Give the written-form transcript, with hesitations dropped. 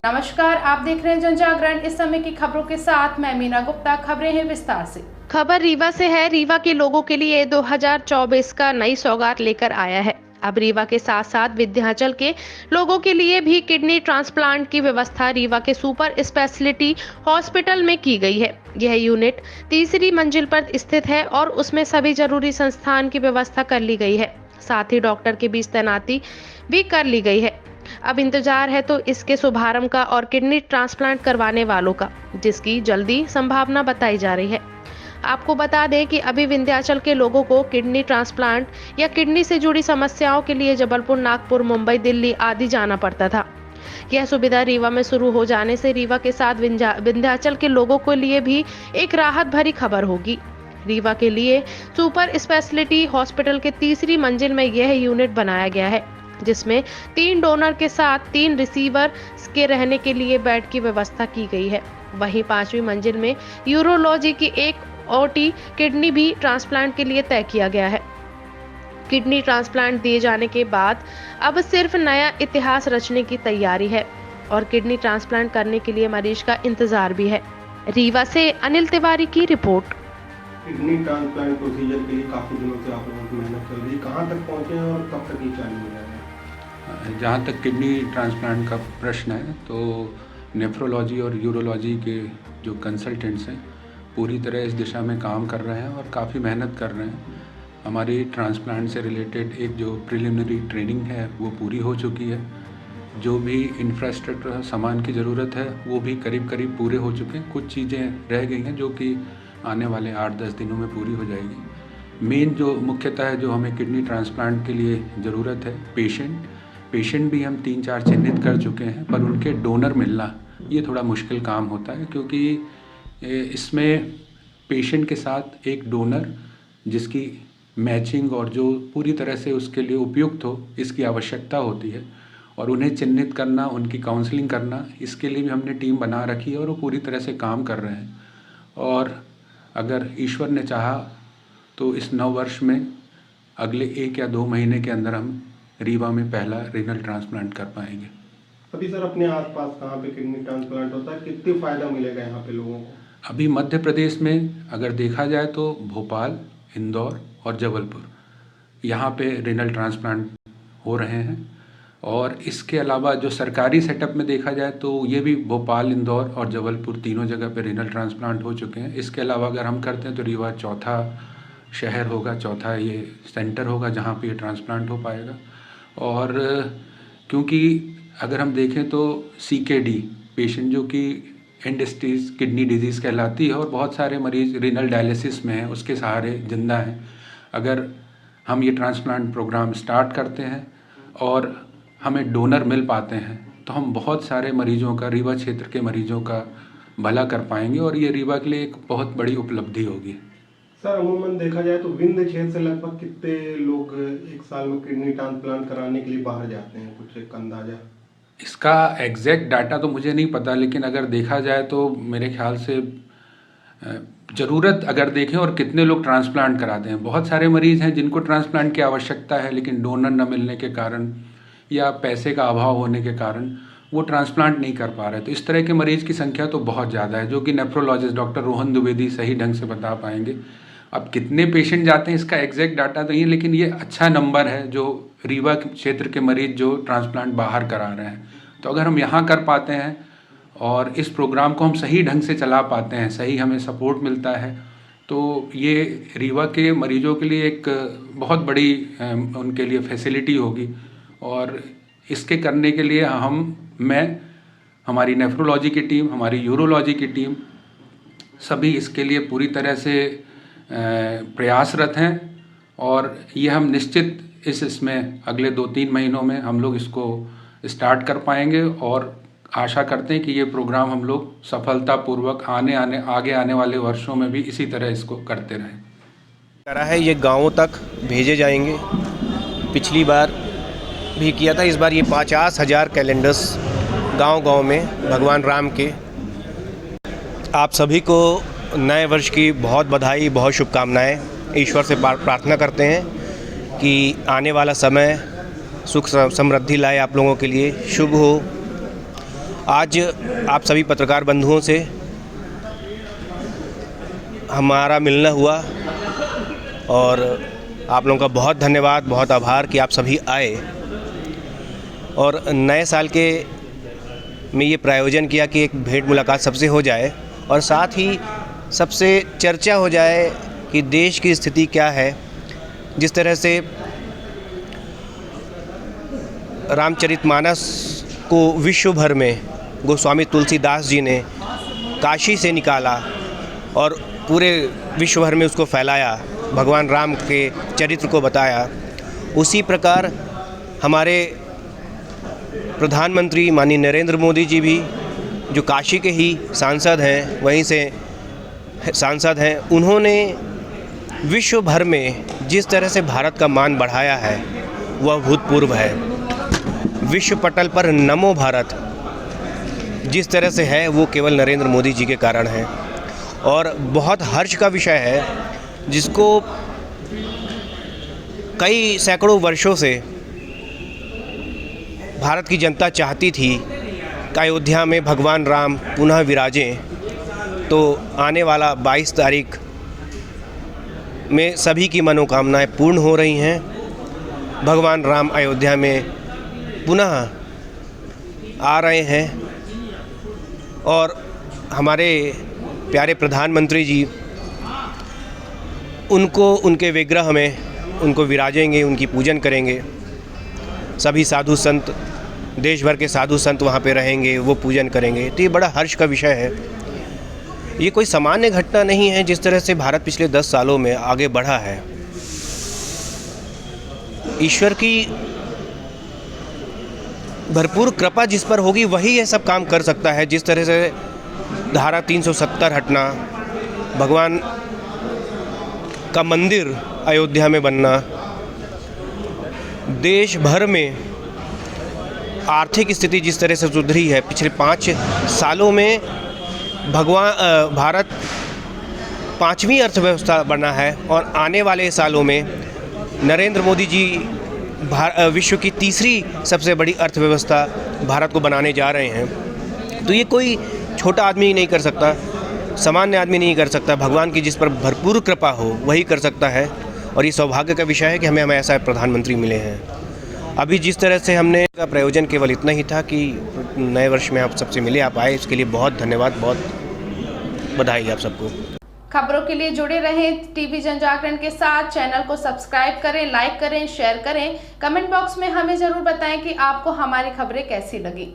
नमस्कार, आप देख रहे हैं जनजागरण। इस समय की खबरों के साथ मैं मीना गुप्ता। खबरें हैं विस्तार से। खबर रीवा से है। रीवा के लोगों के लिए 2024 का नई सौगात लेकर आया है। अब रीवा के साथ साथ विंध्याचल के लोगों के लिए भी किडनी ट्रांसप्लांट की व्यवस्था रीवा के सुपर स्पेशलिटी हॉस्पिटल में की गई है। यह यूनिट तीसरी मंजिल पर स्थित है और उसमें सभी जरूरी संस्थान की व्यवस्था कर ली गई है। साथ ही डॉक्टर के बीच तैनाती भी कर ली गई है। अब इंतजार है तो इसके शुभारंभ का और किडनी ट्रांसप्लांट करवाने वालों का, जिसकी जल्दी संभावना बताई जा रही है। आपको बता दें कि अभी विंध्याचल के लोगों को किडनी ट्रांसप्लांट या किडनी से जुड़ी समस्याओं के लिए जबलपुर, नागपुर, मुंबई, दिल्ली आदि जाना पड़ता था। यह सुविधा रीवा में शुरू हो जाने से रीवा के साथ विंध्याचल के लोगों के लिए भी एक राहत भरी खबर होगी। रीवा के लिए सुपर स्पेशलिटी हॉस्पिटल के तीसरी मंजिल में यह यूनिट बनाया गया है, जिसमें 3 डोनर के साथ 3 रिसीवर के रहने के लिए बेड की व्यवस्था की गई है। वहीं 5वीं मंजिल में यूरोलॉजी की एक ओटी किडनी भी ट्रांसप्लांट के लिए तय किया गया है। किडनी ट्रांसप्लांट दिए जाने के बाद अब सिर्फ नया इतिहास रचने की तैयारी है और किडनी ट्रांसप्लांट करने के लिए मरीज का इंतजार भी है। रीवा से अनिल तिवारी की रिपोर्ट। किडनी ट्रांसप्लांट प्रोसीजर के लिए काफ़ी दिनों से आप लोगों की मेहनत चल रही है, कहाँ तक पहुँचे हैं और कब तक ये चालू हो जाएगा? जहाँ तक किडनी ट्रांसप्लांट का प्रश्न है तो नेफ्रोलॉजी और यूरोलॉजी के जो कंसल्टेंट्स हैं पूरी तरह इस दिशा में काम कर रहे हैं और काफ़ी मेहनत कर रहे हैं। हमारी ट्रांसप्लांट से रिलेटेड एक जो प्रिलिमिनरी ट्रेनिंग है वो पूरी हो चुकी है। जो भी इंफ्रास्ट्रक्चर सामान की ज़रूरत है वो भी करीब करीब पूरे हो चुके हैं। कुछ चीज़ें रह गई हैं जो कि आने वाले 8-10 दिनों में पूरी हो जाएगी। मेन जो मुख्यतः है जो हमें किडनी ट्रांसप्लांट के लिए ज़रूरत है, पेशेंट भी हम 3-4 चिन्हित कर चुके हैं, पर उनके डोनर मिलना ये थोड़ा मुश्किल काम होता है, क्योंकि इसमें पेशेंट के साथ एक डोनर जिसकी मैचिंग और जो पूरी तरह से उसके लिए उपयुक्त हो इसकी आवश्यकता होती है और उन्हें चिन्हित करना, उनकी काउंसलिंग करना, इसके लिए भी हमने टीम बना रखी है और वो पूरी तरह से काम कर रहे हैं। और अगर ईश्वर ने चाहा तो इस नव वर्ष में अगले 1 या 2 महीने के अंदर हम रीवा में पहला रीनल ट्रांसप्लांट कर पाएंगे। अभी सर अपने आसपास कहाँ पे किडनी ट्रांसप्लांट होता है, कितनी फ़ायदा मिलेगा यहाँ पे लोगों को? अभी मध्य प्रदेश में अगर देखा जाए तो भोपाल, इंदौर और जबलपुर यहाँ पे रीनल ट्रांसप्लांट हो रहे हैं। और इसके अलावा जो सरकारी सेटअप में देखा जाए तो ये भी भोपाल, इंदौर और जबलपुर तीनों जगह पे रीनल ट्रांसप्लांट हो चुके हैं। इसके अलावा अगर हम करते हैं तो रीवा चौथा शहर होगा, चौथा ये सेंटर होगा जहाँ पे ये ट्रांसप्लांट हो पाएगा। और क्योंकि अगर हम देखें तो CKD पेशेंट जो कि एंड स्टेज किडनी डिजीज़ कहलाती है और बहुत सारे मरीज़ रीनल डायलिसिस में हैं, उसके सहारे जिंदा हैं। अगर हम ये ट्रांसप्लांट प्रोग्राम स्टार्ट करते हैं और हमें डोनर मिल पाते हैं तो हम बहुत सारे मरीजों का, रीवा क्षेत्र के मरीजों का भला कर पाएंगे और ये रीवा के लिए एक बहुत बड़ी उपलब्धि होगी। सर अमूमन देखा जाए तो विंध्य क्षेत्र से लगभग कितने लोग एक साल में किडनी ट्रांसप्लांट कराने के लिए बाहर जाते हैं, कुछ एक अंदाजा? इसका एग्जैक्ट डाटा तो मुझे नहीं पता, लेकिन अगर देखा जाए तो मेरे ख्याल से ज़रूरत अगर देखें और कितने लोग ट्रांसप्लांट कराते हैं, बहुत सारे मरीज़ हैं जिनको ट्रांसप्लांट की आवश्यकता है लेकिन डोनर न मिलने के कारण या पैसे का अभाव होने के कारण वो ट्रांसप्लांट नहीं कर पा रहे। तो इस तरह के मरीज़ की संख्या तो बहुत ज़्यादा है, जो कि नेफ्रोलॉजिस्ट डॉक्टर रोहन द्विवेदी सही ढंग से बता पाएंगे। अब कितने पेशेंट जाते हैं इसका एग्जैक्ट डाटा तो नहीं है, लेकिन ये अच्छा नंबर है जो रीवा क्षेत्र के मरीज जो ट्रांसप्लांट बाहर करा रहे हैं। तो अगर हम यहाँ कर पाते हैं और इस प्रोग्राम को हम सही ढंग से चला पाते हैं, सही हमें सपोर्ट मिलता है, तो ये रीवा के मरीजों के लिए एक बहुत बड़ी उनके लिए फैसिलिटी होगी। और इसके करने के लिए हमारी नेफ्रोलॉजी की टीम, हमारी यूरोलॉजी की टीम सभी इसके लिए पूरी तरह से प्रयासरत हैं और ये हम निश्चित इसमें अगले 2-3 महीनों में हम लोग इसको स्टार्ट कर पाएंगे और आशा करते हैं कि ये प्रोग्राम हम लोग सफलतापूर्वक आगे आने वाले वर्षों में भी इसी तरह इसको करते रहें। करा है ये गाँवों तक भेजे जाएंगे। पिछली बार भी किया था, इस बार ये 50,000 कैलेंडर्स गांव-गांव में भगवान राम के। आप सभी को नए वर्ष की बहुत बधाई, बहुत शुभकामनाएं। ईश्वर से प्रार्थना करते हैं कि आने वाला समय सुख समृद्धि लाए, आप लोगों के लिए शुभ हो। आज आप सभी पत्रकार बंधुओं से हमारा मिलना हुआ और आप लोगों का बहुत धन्यवाद, बहुत आभार कि आप सभी आए और नए साल के में ये प्रायोजन किया कि एक भेंट मुलाकात सबसे हो जाए और साथ ही सबसे चर्चा हो जाए कि देश की स्थिति क्या है। जिस तरह से रामचरितमानस को विश्व भर में गोस्वामी तुलसीदास जी ने काशी से निकाला और पूरे विश्व भर में उसको फैलाया, भगवान राम के चरित्र को बताया, उसी प्रकार हमारे प्रधानमंत्री माननीय नरेंद्र मोदी जी भी जो काशी के ही सांसद हैं, वहीं से सांसद हैं, उन्होंने विश्व भर में जिस तरह से भारत का मान बढ़ाया है वह भूतपूर्व है। विश्व पटल पर नमो भारत जिस तरह से है वो केवल नरेंद्र मोदी जी के कारण है और बहुत हर्ष का विषय है जिसको कई सैकड़ों वर्षों से भारत की जनता चाहती थी कि अयोध्या में भगवान राम पुनः विराजें। तो आने वाला 22 तारीख में सभी की मनोकामनाएं पूर्ण हो रही हैं। भगवान राम अयोध्या में पुनः आ रहे हैं और हमारे प्यारे प्रधानमंत्री जी उनको उनके विग्रह में उनको विराजेंगे, उनकी पूजन करेंगे। सभी साधु संत, देश भर के साधु संत वहाँ पे रहेंगे, वो पूजन करेंगे। तो ये बड़ा हर्ष का विषय है। ये कोई सामान्य घटना नहीं है। जिस तरह से भारत पिछले 10 सालों में आगे बढ़ा है, ईश्वर की भरपूर कृपा जिस पर होगी वही ये सब काम कर सकता है। जिस तरह से धारा 370 हटना, भगवान का मंदिर अयोध्या में बनना, देश भर में आर्थिक स्थिति जिस तरह से सुधरी है, पिछले 5 सालों में भारत 5वीं अर्थव्यवस्था बना है और आने वाले सालों में नरेंद्र मोदी जी विश्व की 3री सबसे बड़ी अर्थव्यवस्था भारत को बनाने जा रहे हैं। तो ये कोई छोटा आदमी नहीं कर सकता, सामान्य आदमी नहीं कर सकता। भगवान की जिस पर भरपूर कृपा हो वही कर सकता है और ये सौभाग्य का विषय है कि हमें ऐसा प्रधानमंत्री मिले हैं। अभी जिस तरह से हमने का प्रयोजन केवल इतना ही था कि नए वर्ष में आप सबसे मिले, आप आए, इसके लिए बहुत धन्यवाद, बहुत बधाई आप सबको। खबरों के लिए जुड़े रहें टीवी जनजागरण के साथ। चैनल को सब्सक्राइब करें, लाइक करें, शेयर करें। कमेंट बॉक्स में हमें जरूर बताएं कि आपको हमारी खबरें कैसी लगी।